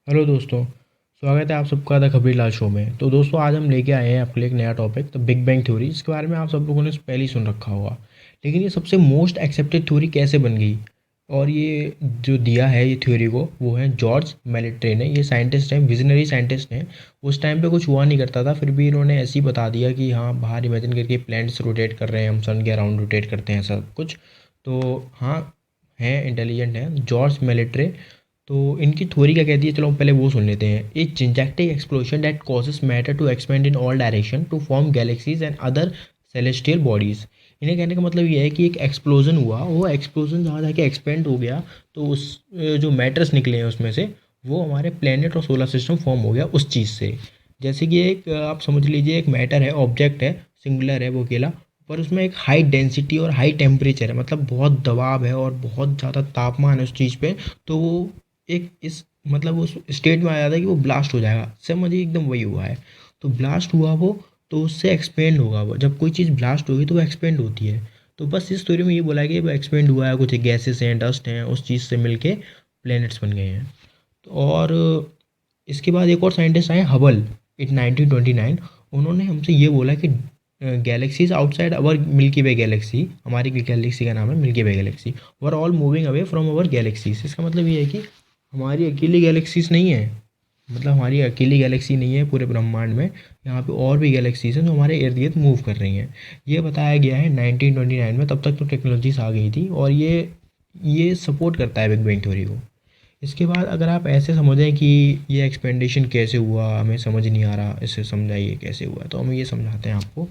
Hello दोस्तों। स्वागत है आप सबका द खबरीलाल शो में। तो दोस्तों आज हम लेके आए हैं आपके लिए एक नया टॉपिक, तो बिग बैंग थ्योरी। इसके बारे में आप सब लोगों ने पहले ही सुन रखा होगा, लेकिन ये सबसे मोस्ट एक्सेप्टेड थ्योरी कैसे बन गई और ये जो दिया है ये थ्योरी को, वो है जॉर्ज मेलिट्रे ने। ये साइंटिस्ट हैं, विजनरी साइंटिस्ट हैं। उस टाइम पे कुछ हुआ नहीं करता था, फिर भी इन्होंने ऐसे ही बता दिया कि हाँ बाहर इमेजिन करके प्लैनेट्स रोटेट कर रहे हैं, हम सन के अराउंड रोटेट करते हैं सब कुछ। तो हाँ, हैं इंटेलिजेंट हैं जॉर्ज मेलिट्रे। तो इनकी थ्योरी क्या कहती है, चलो हम पहले वो सुन लेते हैं। A gigantic explosion that causes matter to expand in all direction to form galaxies and other celestial bodies. इन्हें कहने का मतलब ये है कि एक एक्सप्लोजन हुआ, वो एक्सप्लोजन जहाँ जाके एक्सपेंड हो गया, तो उस जो मैटर्स निकले हैं उसमें से, वो हमारे प्लेनेट और सोलर सिस्टम फॉर्म हो गया उस चीज़ से। जैसे कि एक आप समझ लीजिए एक मैटर है, ऑब्जेक्ट है, सिंगुलर है वो अकेला, पर उसमें एक हाई डेंसिटी और हाई टेम्परेचर है, मतलब बहुत दबाव है और बहुत ज़्यादा तापमान है उस चीज़ पे। तो वो एक इस मतलब उस स्टेट में आ जाता है कि वो ब्लास्ट हो जाएगा। समझिए एकदम वही हुआ है। तो ब्लास्ट हुआ वो, तो उससे एक्सपेंड होगा वो। जब कोई चीज़ ब्लास्ट होगी तो वो एक्सपेंड होती है। तो बस इस स्टोरी में ये बोला है कि वो एक्सपेंड हुआ है, कुछ गैसेस हैं, डस्ट हैं, उस चीज़ से मिलके प्लैनेट्स बन गए हैं। तो और इसके बाद एक और साइंटिस्ट आए, हबल, इन 1929। उन्होंने हमसे ये बोला कि गैलेक्सीज आउटसाइड अवर मिल्की वे गैलेक्सी, हमारी गैलेक्सी का नाम है milky way Galaxy, were all moving away from our galaxies. इसका मतलब ये है कि हमारी अकेली गैलेक्सीज नहीं है, मतलब हमारी अकेली गैलेक्सी नहीं है पूरे ब्रह्मांड में। यहाँ पे और भी गैलेक्सीज हैं जो हमारे इर्द गिर्द मूव कर रही हैं। ये बताया गया है 1929 में। तब तक तो टेक्नोलॉजीज आ गई थी, और ये सपोर्ट करता है बिग बैंग थ्योरी को। इसके बाद अगर आप ऐसे समझें कि ये एक्सपेंडेशन कैसे हुआ, हमें समझ नहीं आ रहा, इसे समझाइए कैसे हुआ, तो हम ये समझाते हैं आपको।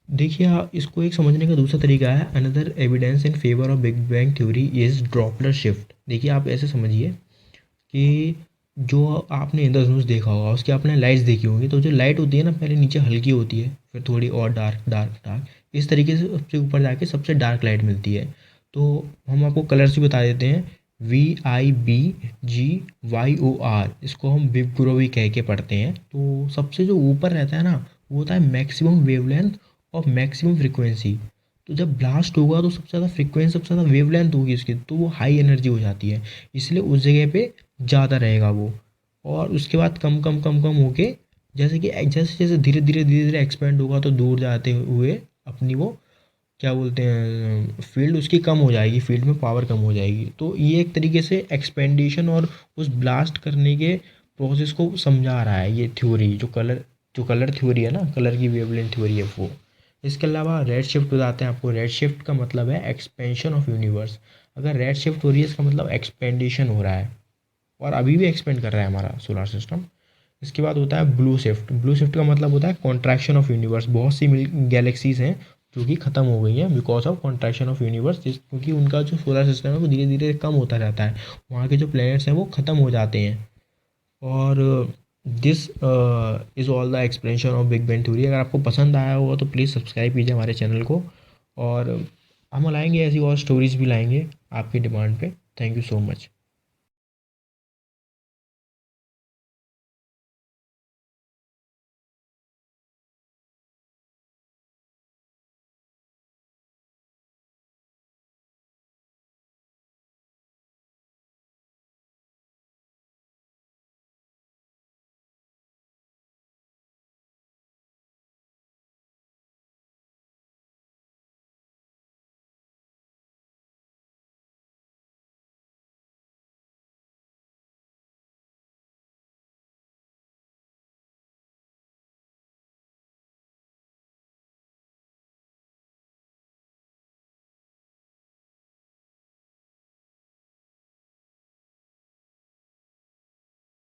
देखिए इसको एक समझने का दूसरा तरीका है, another evidence in favour of big bang theory is ड्रॉपलर shift. देखिए आप ऐसे समझिए कि जो आपने इंद्रधनुष देखा होगा, उसकी आपने लाइट्स देखी होंगी, तो जो लाइट होती है ना, पहले नीचे हल्की होती है, फिर थोड़ी और डार्क डार्क डार्क, इस तरीके से सबसे ऊपर जाके सबसे डार्क लाइट मिलती है। तो हम आपको कलर्स भी बता देते हैं, VIBGYOR, इसको हम विबग्योर कह के पढ़ते हैं। तो सबसे जो ऊपर रहता है ना, वो होता है मैक्सिमम वेवलेंथ और मैक्सिमम फ्रिक्वेंसी। तो जब ब्लास्ट होगा तो सबसे ज़्यादा फ्रिक्वेंसी, सबसे ज़्यादा वेवलेंथ होगी इसकी, तो वो हाई एनर्जी हो जाती है, इसलिए उस जगह पे ज़्यादा रहेगा वो। और उसके बाद कम कम कम कम होके, जैसे कि जैसे जैसे धीरे धीरे एक्सपेंड होगा, तो दूर जाते हुए अपनी वो क्या बोलते हैं, फील्ड उसकी कम हो जाएगी, फील्ड में पावर कम हो जाएगी। तो ये एक तरीके से एक्सपेंडेशन और उस ब्लास्ट करने के प्रोसेस को समझा रहा है ये थ्योरी, जो कलर थ्योरी है ना, कलर की वेवलेंथ थ्योरी है वो। इसके अलावा रेड शिफ्ट बताते हैं आपको। रेड शिफ्ट का मतलब है एक्सपेंशन ऑफ यूनिवर्स। अगर रेड शिफ्ट हो रही है, इसका मतलब एक्सपेंडेशन हो रहा है, और अभी भी एक्सपेंड कर रहा है हमारा सोलर सिस्टम। इसके बाद होता है ब्लू शिफ्ट। ब्लू शिफ्ट का मतलब होता है कॉन्ट्रैक्शन ऑफ यूनिवर्स। बहुत सी गैलेक्सीज हैं जो कि ख़त्म हो गई हैं because of contraction of universe, जिस क्योंकि उनका जो सोलर सिस्टम है वो धीरे धीरे कम होता जाता है, वहाँ के जो प्लैनेट्स हैं वो ख़त्म हो जाते हैं। और this is all the explanation of big bang theory. अगर आपको पसंद आया होगा तो प्लीज़ सब्सक्राइब कीजिए हमारे चैनल को, और हम लाएंगे ऐसी और स्टोरीज़ भी लाएंगे आपकी डिमांड पे। Thank you so much.